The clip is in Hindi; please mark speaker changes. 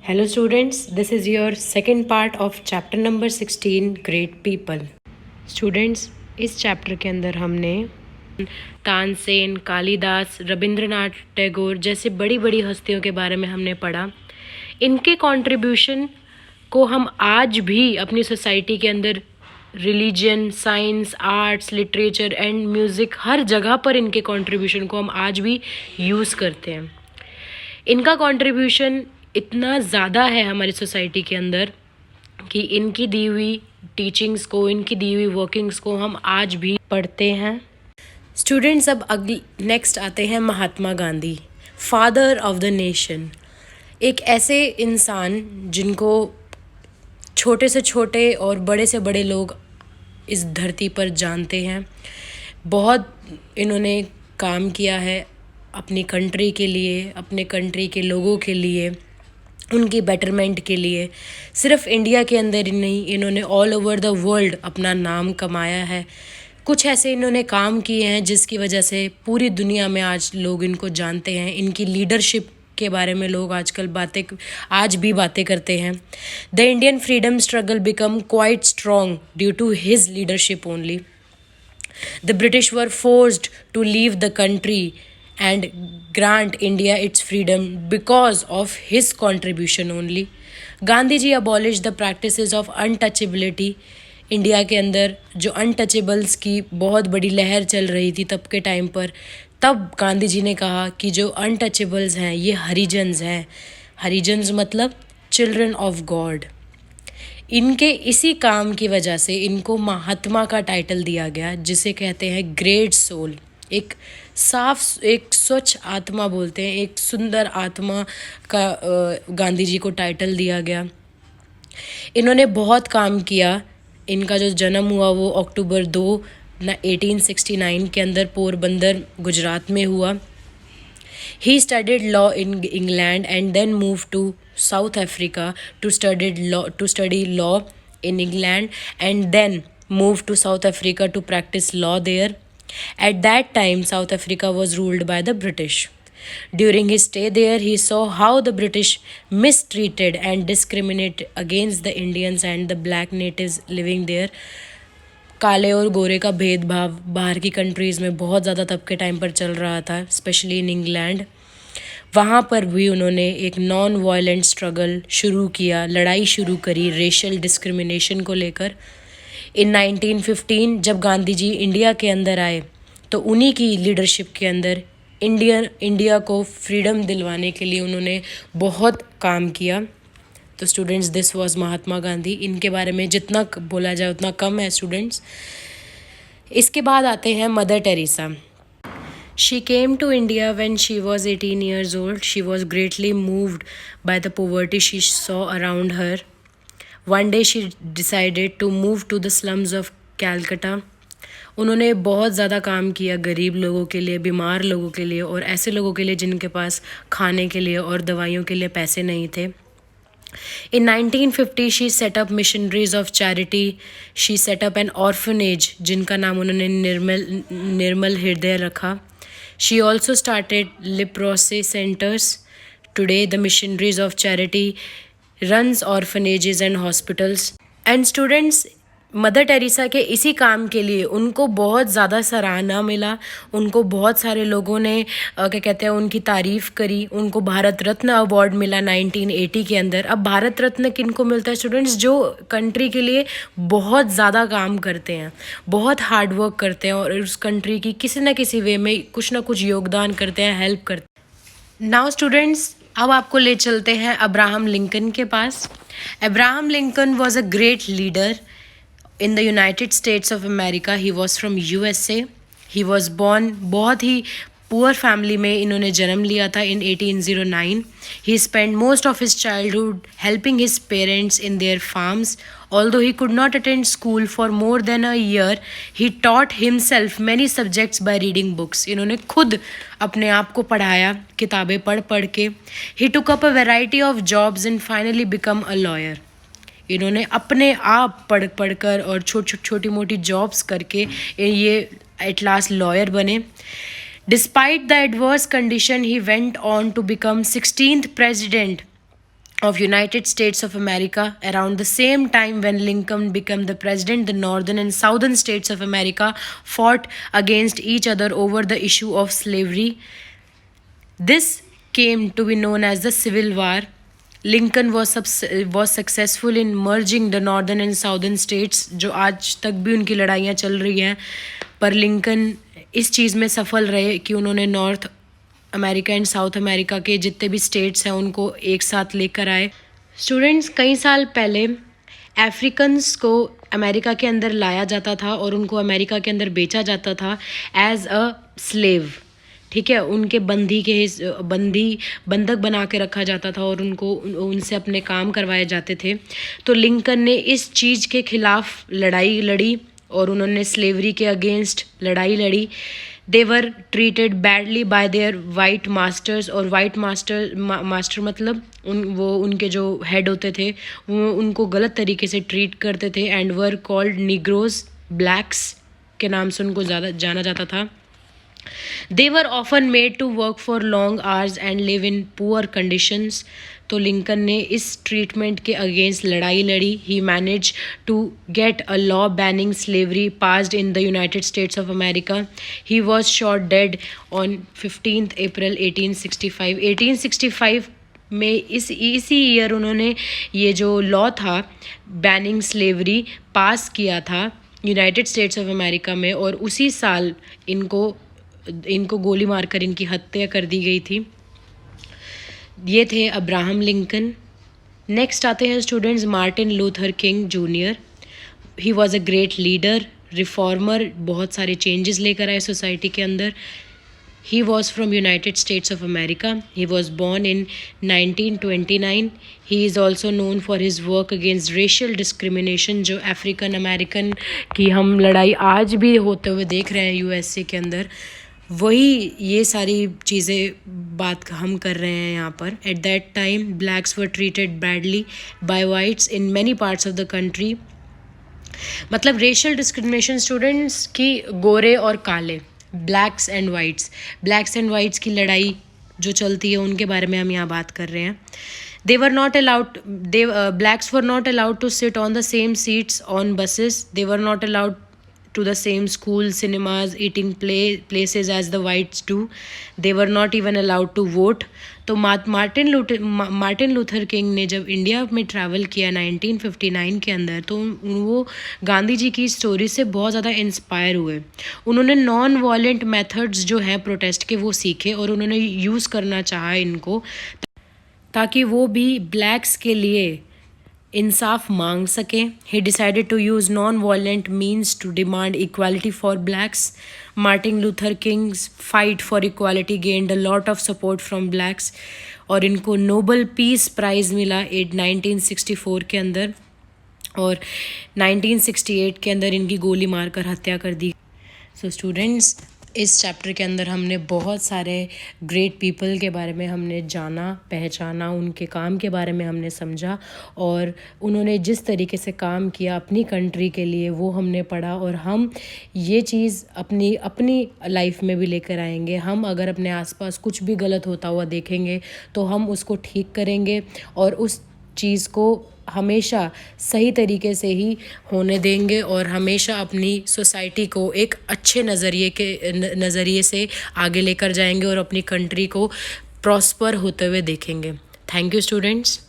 Speaker 1: Hello students, this is your second part of chapter number 16 Great People. Students, इस चैप्टर के अंदर हमने तानसेन, कालिदास, रविंद्रनाथ टैगोर जैसे बड़ी बड़ी हस्तियों के बारे में हमने पढ़ा। इनके कंट्रीब्यूशन को हम आज भी अपनी सोसाइटी के अंदर religion, science, arts, literature and music हर जगह पर इनके कंट्रीब्यूशन को हम आज भी यूज़ करते हैं। इनका कंट्रीब्यूशन इतना ज़्यादा है हमारी सोसाइटी के अंदर कि इनकी दी हुई टीचिंग्स को, इनकी दी हुई वर्किंग्स को हम आज भी पढ़ते हैं। स्टूडेंट्स, अब नेक्स्ट आते हैं Mahatma Gandhi, father of the nation. एक ऐसे इंसान जिनको छोटे से छोटे और बड़े से बड़े लोग इस धरती पर जानते हैं। बहुत इन्होंने काम किया है अपनी कंट्री के लिए, अपने कंट्री के लोगों के लिए, उनकी बेटरमेंट के लिए। सिर्फ इंडिया के अंदर ही नहीं, इन्होंने ऑल ओवर द वर्ल्ड अपना नाम कमाया है। कुछ ऐसे इन्होंने काम किए हैं जिसकी वजह से पूरी दुनिया में आज लोग इनको जानते हैं। इनकी लीडरशिप के बारे में लोग आज भी बातें करते हैं। The Indian freedom struggle become quite strong due to his leadership only. The British were forced to leave the country and grant India its freedom because of his contribution only. Gandhi ji abolished the practices of untouchability. India के अंदर जो अनटचेबल्स की बहुत बड़ी लहर चल रही थी तब के टाइम पर, तब गांधी जी ने कहा कि जो अनटचेबल्स हैं ये हरिजन्स हैं। हरिजन्स मतलब चिल्ड्रन ऑफ गॉड। इनके इसी काम की वजह से इनको महात्मा का टाइटल दिया गया, जिसे कहते हैं ग्रेट सोल। एक स्वच्छ आत्मा बोलते हैं, एक सुंदर आत्मा का गांधी जी को टाइटल दिया गया। इन्होंने बहुत काम किया। इनका जो जन्म हुआ वो अक्टूबर 2 1869 के अंदर पोरबंदर गुजरात में हुआ। He studied law in England and then moved to South Africa to study law in England and then moved to South Africa to practice law there. At that time, South Africa was ruled by the British. During his stay there, he saw how the British mistreated and discriminated against the Indians and the black natives living there. काले और गोरे का भेदभाव बाहर की कंट्रीज़ में बहुत ज़्यादा तब के टाइम पर चल रहा था, स्पेशली इन इंग्लैंड। वहाँ पर भी उन्होंने एक नॉन वायलेंट स्ट्रगल शुरू किया, लड़ाई शुरू करी रेशियल डिस्क्रिमिनेशन को लेकर। इन 1915 जब गांधी जी इंडिया के अंदर आए तो उन्हीं की लीडरशिप के अंदर इंडिया को फ्रीडम दिलवाने के लिए उन्होंने बहुत काम किया। तो students, this was Mahatma Gandhi. इनके बारे में जितना बोला जाए उतना कम है स्टूडेंट्स। इसके बाद आते हैं mother Teresa. She came to India when she was 18 years old. She was greatly moved by the poverty she saw around her. One day she decided to move to the slums of Calcutta. उन्होंने बहुत ज़्यादा काम किया गरीब लोगों के लिए, बीमार लोगों के लिए और ऐसे लोगों के लिए जिनके पास खाने के लिए और दवाइयों के लिए पैसे नहीं थे। In 1950 she set up missionaries of charity. She set up an orphanage जिनका नाम उन्होंने निर्मल हृदय रखा। She also started leprosy centers. Today the missionaries of charity runs orphanages and hospitals. And students, mother Teresa के इसी काम के लिए उनको बहुत ज़्यादा सराहना मिला। उनको बहुत सारे लोगों ने क्या कहते हैं उनकी तारीफ़ करी। उनको भारत रत्न अवार्ड मिला 1980 के अंदर। अब भारत रत्न किनको मिलता है स्टूडेंट्स? जो कंट्री के लिए बहुत ज़्यादा काम करते हैं, बहुत हार्ड वर्क करते हैं और उस कंट्री की किसी न किसी वे में कुछ ना कुछ योगदान करते हैं, हेल्प करते हैं। नाउ स्टूडेंट्स, अब आपको ले चलते हैं अब्राहम लिंकन के पास। Abraham Lincoln was a great leader in the United States of America. He was from USA. He was born बहुत ही पुअर फैमिली में इन्होंने जन्म लिया था in 1809. He spent most of his childhood helping his parents in their farms. Although he could not attend school for more than a year, he taught himself many subjects by reading books. इन्होंने खुद अपने आप को पढ़ाया किताबें पढ़ के। He took up a variety of jobs and finally become a lawyer. इन्होंने अपने आप पढ़ कर और छोटी मोटी जॉब्स करके ये एट लास्ट लॉयर बने। Despite the adverse condition he went on to become 16th president of United States of America. Around the same time when Lincoln became the president, the northern and southern states of America fought against each other over the issue of slavery. This came to be known as the Civil War. Lincoln was successful in merging the northern and southern states, जो आज तक भी उनकी लड़ाइयाँ चल रही हैं, पर लिंकन इस चीज़ में सफल रहे कि उन्होंने north America and south America के जितने भी स्टेट्स हैं उनको एक साथ लेकर आए. स्टूडेंट्स, कई साल पहले अफ्रीकन्स को अमेरिका के अंदर लाया जाता था और उनको अमेरिका के अंदर बेचा जाता था एज अ स्लेव. ठीक है, उनके बंधक बना के रखा जाता था और उनसे अपने काम करवाए जाते थे. तो लिंकन ने इस चीज़ के खिलाफ लड़ाई लड़ी और उन्होंने स्लेवरी के अगेंस्ट लड़ाई लड़ी. They were treated badly by their white masters. और वाइट मास्टर मतलब उनके जो हेड होते थे वो उनको गलत तरीके से ट्रीट करते थे. And were called Negroes, blacks के नाम से उनको ज़्यादा जाना जाता था. They were often made to work for long hours and live in poor conditions. तो लिंकन ने इस ट्रीटमेंट के अगेंस्ट लड़ाई लड़ी. He managed to get a law banning slavery passed in the United States of America. He was shot dead on 15th April 1865. 1865 में इसी ईयर उन्होंने ये जो लॉ था बैनिंग स्लेवरी पास किया था यूनाइटेड स्टेट्स ऑफ अमेरिका में, और उसी साल इनको गोली मारकर इनकी हत्या कर दी गई थी. ये थे अब्राहम लिंकन. नेक्स्ट आते हैं students Martin Luther king junior. He was a great leader, reformer, बहुत सारे चेंजेस लेकर आए सोसाइटी के अंदर. He was from United States of America. He was born in 1929. He is also known for his work against racial discrimination, जो अफ्रीकन अमेरिकन की हम लड़ाई आज भी होते हुए देख रहे हैं यूएसए के अंदर, वही ये सारी चीज़ें बात हम कर रहे हैं यहाँ पर. At that time blacks were treated badly by whites in many parts of the country. मतलब रेशियल डिस्क्रिमिनेशन स्टूडेंट्स की गोरे और काले, ब्लैक्स एंड वाइट्स की लड़ाई जो चलती है उनके बारे में हम यहाँ बात कर रहे हैं. Blacks were not allowed to sit on the same seats on buses. They were not allowed to the same schools, cinemas, eating places as the whites do. They were not even allowed to vote. तो मार्टिन लूथर किंग ने जब इंडिया में ट्रैवल किया 1959 के अंदर, तो वो गांधी जी की स्टोरी से बहुत ज़्यादा इंस्पायर हुए. उन्होंने नॉन वायलेंट मेथड्स जो हैं प्रोटेस्ट के वो सीखे और उन्होंने यूज़ करना चाहा इनको, ताकि वो भी ब्लैक्स के लिए इंसाफ मांग सकें. He decided to use non violent means to demand equality for blacks. Martin Luther King's fight for equality gained a lot of support from blacks और इनको नोबल पीस प्राइज़ मिला 1964 के अंदर, और 1968 के अंदर इनकी गोली मारकर हत्या कर दी. सो स्टूडेंट्स, इस चैप्टर के अंदर हमने बहुत सारे ग्रेट पीपल के बारे में हमने जाना, पहचाना, उनके काम के बारे में हमने समझा, और उन्होंने जिस तरीके से काम किया अपनी कंट्री के लिए वो हमने पढ़ा. और हम ये चीज़ अपनी लाइफ में भी लेकर आएंगे. हम अगर अपने आसपास कुछ भी गलत होता हुआ देखेंगे तो हम उसको ठीक करेंगे और उस चीज़ को हमेशा सही तरीके से ही होने देंगे और हमेशा अपनी सोसाइटी को एक अच्छे नज़रिए से आगे लेकर जाएंगे और अपनी कंट्री को प्रॉस्पर होते हुए देखेंगे. Thank you students.